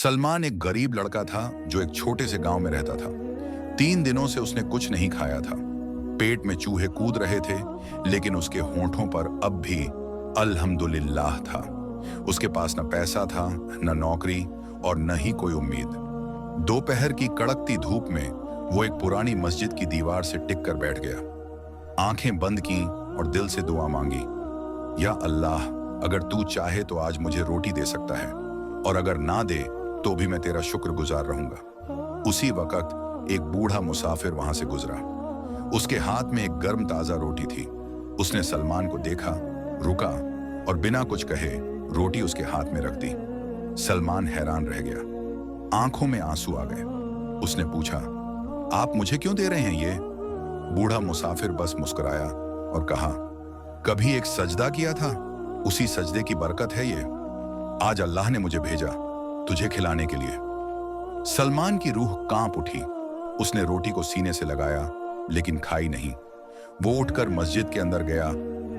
सलमान एक गरीब लड़का था जो एक छोटे से गांव में रहता था। 3 दिनों से उसने कुछ नहीं खाया था। पेट में चूहे कूद रहे थे, लेकिन उसके होंठों पर अब भी अल्हम्दुलिल्लाह था। उसके पास न पैसा था, न नौकरी और न ही कोई उम्मीद। दोपहर की कड़कती धूप में वो एक पुरानी मस्जिद की दीवार से टिक कर बैठ गया। आंखें बंद की और दिल से दुआ मांगी, या अल्लाह, अगर तू चाहे तो आज मुझे रोटी दे सकता है, और अगर ना दे तो भी मैं तेरा शुक्रगुजार रहूंगा। उसी वक्त एक बूढ़ा मुसाफिर वहां से गुजरा। उसके हाथ में एक गर्म ताजा रोटी थी। उसने सलमान को देखा, रुका और बिना कुछ कहे रोटी उसके हाथ में रख दी। सलमान हैरान रह गया, आंखों में आंसू आ गए। उसने पूछा, आप मुझे क्यों दे रहे हैं ये? बूढ़ा मुसाफिर बस मुस्कुराया और कहा, कभी एक सजदा किया था, उसी सजदे की बरकत है ये। आज अल्लाह ने मुझे भेजा तुझे खिलाने के लिए। सलमान की रूह कांप उठी। उसने रोटी को सीने से लगाया, लेकिन खाई नहीं। वो उठकर मस्जिद के अंदर गया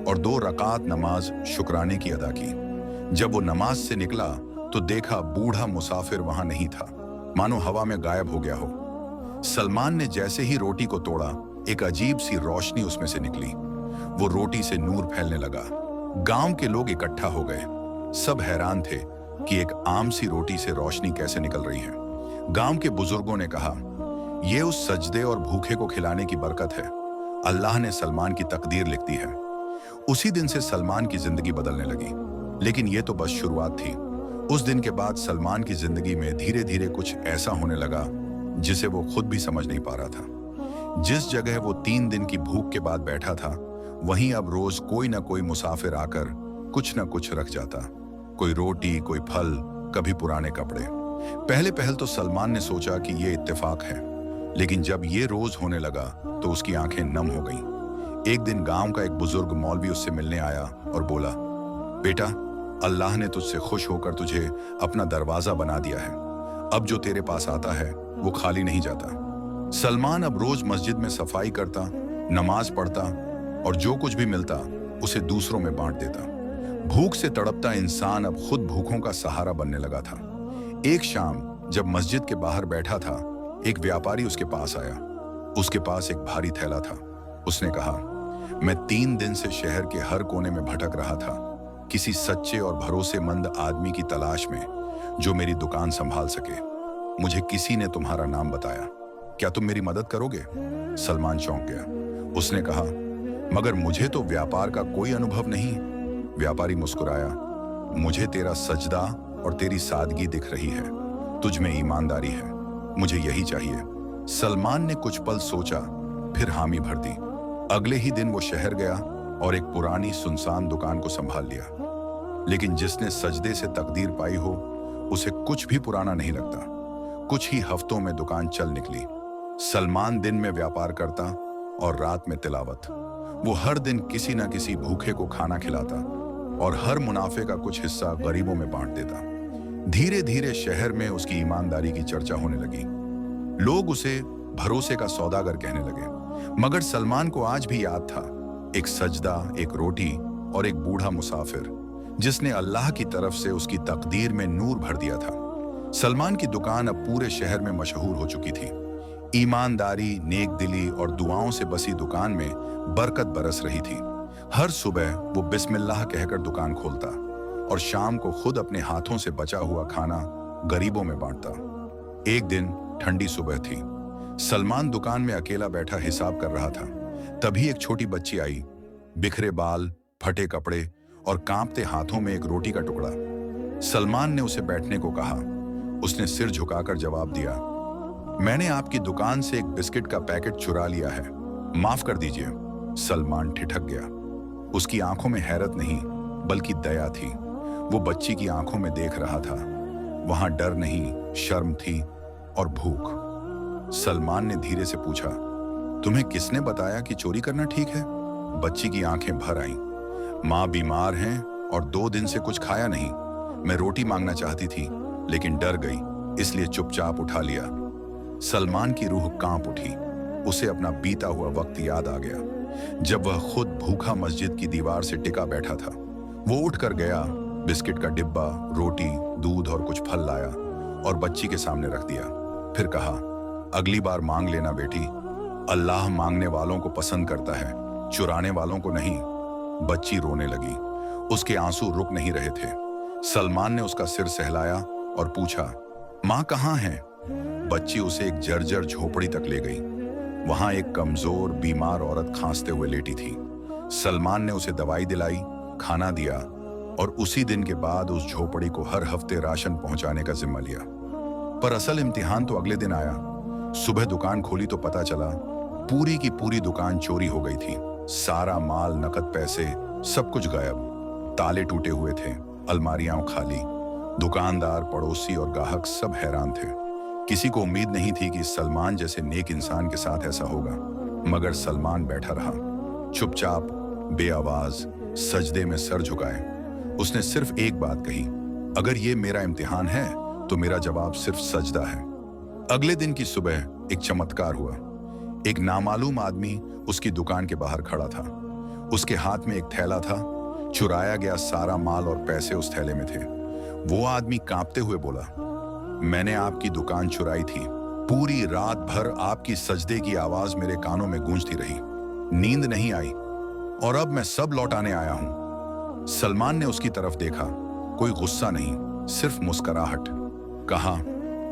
और 2 रकात नमाज शुक्राने की अदा की। जब वो नमाज से निकला तो देखा बूढ़ा मुसाफिर वहां नहीं था, मानो हवा में गायब हो गया हो। सलमान ने जैसे ही रोटी को तोड़ा, एक अजीब सी रोशनी उसमें से निकली। वो रोटी से नूर फैलने लगा। गांव के लोग इकट्ठा हो गए। सब हैरान थे कि एक आम सी रोटी से रोशनी कैसे निकल रही है। गांव के बुजुर्गों ने कहा, यह उस सजदे और भूखे को खिलाने की बरकत है। अल्लाह ने सलमान की तकदीर लिख दी है। उसी दिन से सलमान की जिंदगी बदलने लगी। लेकिन यह तो बस शुरुआत थी। उस दिन के बाद सलमान की जिंदगी में धीरे धीरे कुछ ऐसा होने लगा जिसे वो खुद भी समझ नहीं पा रहा था। जिस जगह वो 3 दिन की भूख के बाद बैठा था, वहीं अब रोज कोई ना कोई मुसाफिर आकर कुछ ना कुछ रख जाता। कोई रोटी, कोई फल, कभी पुराने कपड़े। पहले तो सलमान ने सोचा कि ये इत्तेफाक है, लेकिन जब ये रोज होने लगा तो उसकी आंखें नम हो गईं। एक दिन गांव का एक बुजुर्ग मौलवी उससे मिलने आया और बोला, बेटा, अल्लाह ने तुझसे खुश होकर तुझे अपना दरवाजा बना दिया है। अब जो तेरे पास आता है वो खाली नहीं जाता। सलमान अब रोज मस्जिद में सफाई करता, नमाज पढ़ता और जो कुछ भी मिलता उसे दूसरों में बांट देता। भूख से तड़पता इंसान अब खुद भूखों का सहारा बनने लगा था। एक शाम जब मस्जिद के बाहर बैठा था, एक व्यापारी उसके पास आया। उसके पास एक भारी थैला था। उसने कहा, मैं 3 दिन से शहर के हर कोने में भटक रहा था, किसी सच्चे और भरोसेमंद आदमी की तलाश में जो मेरी दुकान संभाल सके। मुझे किसी ने तुम्हारा नाम बताया, क्या तुम मेरी मदद करोगे? सलमान चौंक गया। उसने कहा, मगर मुझे तो व्यापार का कोई अनुभव नहीं। व्यापारी मुस्कुराया, मुझे तेरा सजदा और तेरी सादगी दिख रही है। तुझ में ईमानदारी है, मुझे यही चाहिए। सलमान ने कुछ पल सोचा, फिर हामी भर दी। अगले ही दिन वो शहर गया और एक पुरानी सुनसान दुकान को संभाल लिया। लेकिन जिसने सजदे से तकदीर पाई हो, उसे कुछ भी पुराना नहीं लगता। कुछ ही हफ्तों में दुकान चल निकली। सलमान दिन में व्यापार करता और रात में तिलावत। वो हर दिन किसी न किसी भूखे को खाना खिलाता और हर मुनाफे का कुछ हिस्सा गरीबों में बांट देता। धीरे धीरे शहर में उसकी ईमानदारी की चर्चा होने लगी। लोग उसे भरोसे का सौदागर कहने लगे। मगर सलमान को आज भी याद था, एक सजदा, एक रोटी और एक बूढ़ा मुसाफिर जिसने अल्लाह की तरफ से उसकी तकदीर में नूर भर दिया था। सलमान की दुकान अब पूरे शहर में मशहूर हो चुकी थी। ईमानदारी, नेक दिली और दुआओं से बसी दुकान में बरकत बरस रही थी। हर सुबह वो बिस्मिल्लाह कहकर दुकान खोलता और शाम को खुद अपने हाथों से बचा हुआ खाना गरीबों में बांटता। एक दिन ठंडी सुबह थी। सलमान दुकान में अकेला बैठा हिसाब कर रहा था। तभी एक छोटी बच्ची आई, बिखरे बाल, फटे कपड़े और कांपते हाथों में एक रोटी का टुकड़ा। सलमान ने उसे बैठने को कहा। उसने सिर झुकाकर जवाब दिया, मैंने आपकी दुकान से एक बिस्किट का पैकेट चुरा लिया है, माफ कर दीजिए। सलमान ठिठक गया। उसकी आंखों में हैरत नहीं बल्कि दया थी। वो बच्ची की आंखों में देख रहा था। वहां डर नहीं, शर्म थी और भूख। सलमान ने धीरे से पूछा, तुम्हें किसने बताया कि चोरी करना ठीक है? बच्ची की आंखें भर आईं। माँ बीमार हैं और 2 दिन से कुछ खाया नहीं। मैं रोटी मांगना चाहती थी लेकिन डर गई, इसलिए चुपचाप उठा लिया। सलमान की रूह कांप उठी। उसे अपना बीता हुआ वक्त याद आ गया, जब वह खुद भूखा मस्जिद की दीवार से टिका बैठा था। वो उठकर गया, बिस्किट का डिब्बा, रोटी, दूध और कुछ फल लाया और बच्ची के सामने रख दिया। फिर कहा, अगली बार मांग लेना बेटी, अल्लाह मांगने वालों को पसंद करता है, चुराने वालों को नहीं। बच्ची रोने लगी, उसके आंसू रुक नहीं रहे थे। सलमान ने उसका सिर सहलाया और पूछा, माँ कहाँ है? बच्ची उसे एक जर्जर झोपड़ी तक ले गई। वहां एक कमजोर बीमार औरत खांसते हुए लेटी थी। सलमान ने उसे दवाई दिलाई, खाना दिया और उसी दिन के बाद उस झोपड़ी को हर हफ्ते राशन पहुंचाने का जिम्मा लिया। पर असल इम्तिहान तो अगले दिन आया। सुबह दुकान खोली तो पता चला पूरी की पूरी दुकान चोरी हो गई थी। सारा माल, नकद पैसे, सब कुछ गायब। ताले टूटे हुए थे, अलमारियां खाली। दुकानदार, पड़ोसी और ग्राहक सब हैरान थे। किसी को उम्मीद नहीं थी कि सलमान जैसे नेक इंसान के साथ ऐसा होगा, मगर सलमान बैठा रहा, चुपचाप, बेआवाज, सजदे में सर झुकाए। उसने सिर्फ एक बात कही, अगर ये मेरा इम्तिहान है तो मेरा जवाब सिर्फ सजदा है। अगले दिन की सुबह एक चमत्कार हुआ। एक नामालूम आदमी उसकी दुकान के बाहर खड़ा था। उसके हाथ में एक थैला था। चुराया गया सारा माल और पैसे उस थैले में थे। वो आदमी कांपते हुए बोला, मैंने आपकी दुकान चुराई थी। पूरी रात भर आपकी सजदे की आवाज मेरे कानों में गूंजती रही। नींद नहीं आई और अब मैं सब लौटाने आया हूं। सलमान ने उसकी तरफ देखा, कोई गुस्सा नहीं, सिर्फ मुस्कुराहट। कहा,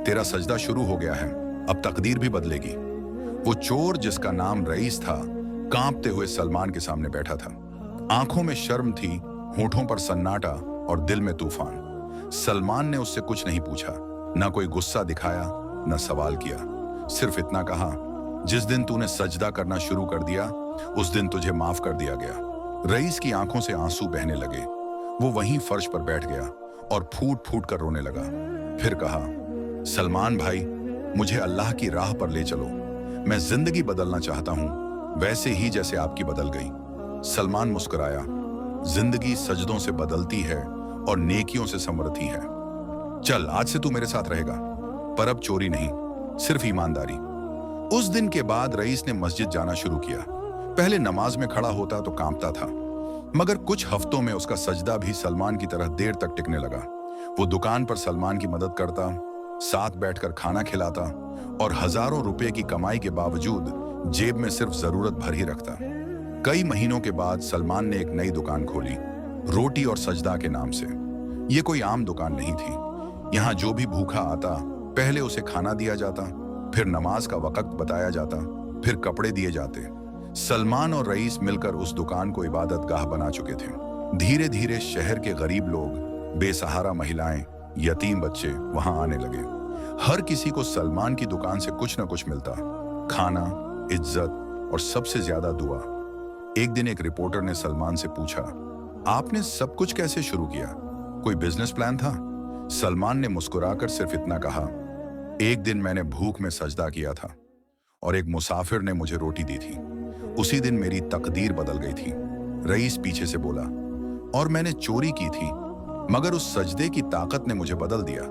तेरा सजदा शुरू हो गया है, अब तकदीर भी बदलेगी। वो चोर जिसका नाम रईस था, कांपते हुए सलमान के सामने बैठा था। आंखों में शर्म थी, होठों पर सन्नाटा और दिल में तूफान। सलमान ने उससे कुछ नहीं पूछा, ना कोई गुस्सा दिखाया, ना सवाल किया। सिर्फ इतना कहा, जिस दिन तूने सजदा करना शुरू कर दिया उस दिन तुझे माफ कर दिया गया। रईस की आंखों से आंसू बहने लगे। वो वहीं फर्श पर बैठ गया और फूट फूट कर रोने लगा। फिर कहा, सलमान भाई, मुझे अल्लाह की राह पर ले चलो। मैं जिंदगी बदलना चाहता हूं, वैसे ही जैसे आपकी बदल गई। सलमान मुस्कुराया, जिंदगी सजदों से बदलती है और नेकियों से संवरती है। चल, आज से तू मेरे साथ रहेगा, पर अब चोरी नहीं, सिर्फ ईमानदारी। उस दिन के बाद रईस ने मस्जिद जाना शुरू किया। पहले नमाज में खड़ा होता तो कांपता था, मगर कुछ हफ्तों में उसका सजदा भी सलमान की तरह देर तक टिकने लगा। वो दुकान पर सलमान की मदद करता, साथ बैठकर खाना खिलाता और हजारों रुपए की कमाई के बावजूद जेब में सिर्फ जरूरत भर ही रखता। कई महीनों के बाद सलमान ने एक नई दुकान खोली, रोटी और सजदा के नाम से। ये कोई आम दुकान नहीं थी। यहाँ जो भी भूखा आता, पहले उसे खाना दिया जाता, फिर नमाज का वक्त बताया जाता, फिर कपड़े दिए जाते। सलमान और रईस मिलकर उस दुकान को इबादत गाह बना चुके थे। धीरे धीरे शहर के गरीब लोग, बेसहारा महिलाएं, यतीम बच्चे वहां आने लगे। हर किसी को सलमान की दुकान से कुछ न कुछ मिलता, खाना, इज्जत और सबसे ज्यादा दुआ। एक दिन एक रिपोर्टर ने सलमान से पूछा, आपने सब कुछ कैसे शुरू किया? कोई बिजनेस प्लान था? सलमान ने मुस्कुराकर सिर्फ इतना कहा, एक दिन मैंने भूख में सजदा किया था और एक मुसाफिर ने मुझे रोटी दी थी। उसी दिन मेरी तकदीर बदल गई थी। रईस पीछे से बोला, और मैंने चोरी की थी, मगर उस सजदे की ताकत ने मुझे बदल दिया।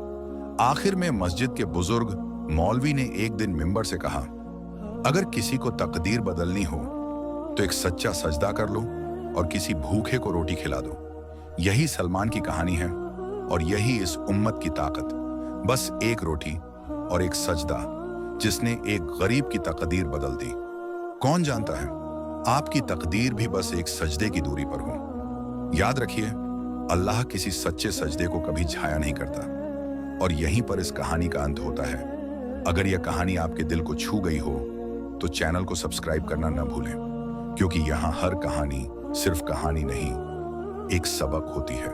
आखिर में मस्जिद के बुजुर्ग मौलवी ने एक दिन मिंबर से कहा, अगर किसी को तकदीर बदलनी हो तो एक सच्चा सजदा कर लो और किसी भूखे को रोटी खिला दो। यही सलमान की कहानी है और यही इस उम्मत की ताकत। बस एक रोटी और एक सजदा, जिसने एक गरीब की तकदीर बदल दी। कौन जानता है, आपकी तकदीर भी बस एक सजदे की दूरी पर हो। याद रखिए, अल्लाह किसी सच्चे सजदे को कभी झाया नहीं करता। और यहीं पर इस कहानी का अंत होता है। अगर यह कहानी आपके दिल को छू गई हो तो चैनल को सब्सक्राइब करना न भूलें, क्योंकि यहाँ हर कहानी सिर्फ कहानी नहीं, एक सबक होती है।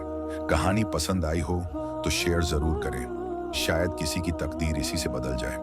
कहानी पसंद आई हो तो शेयर जरूर करें, शायद किसी की तकदीर इसी से बदल जाए।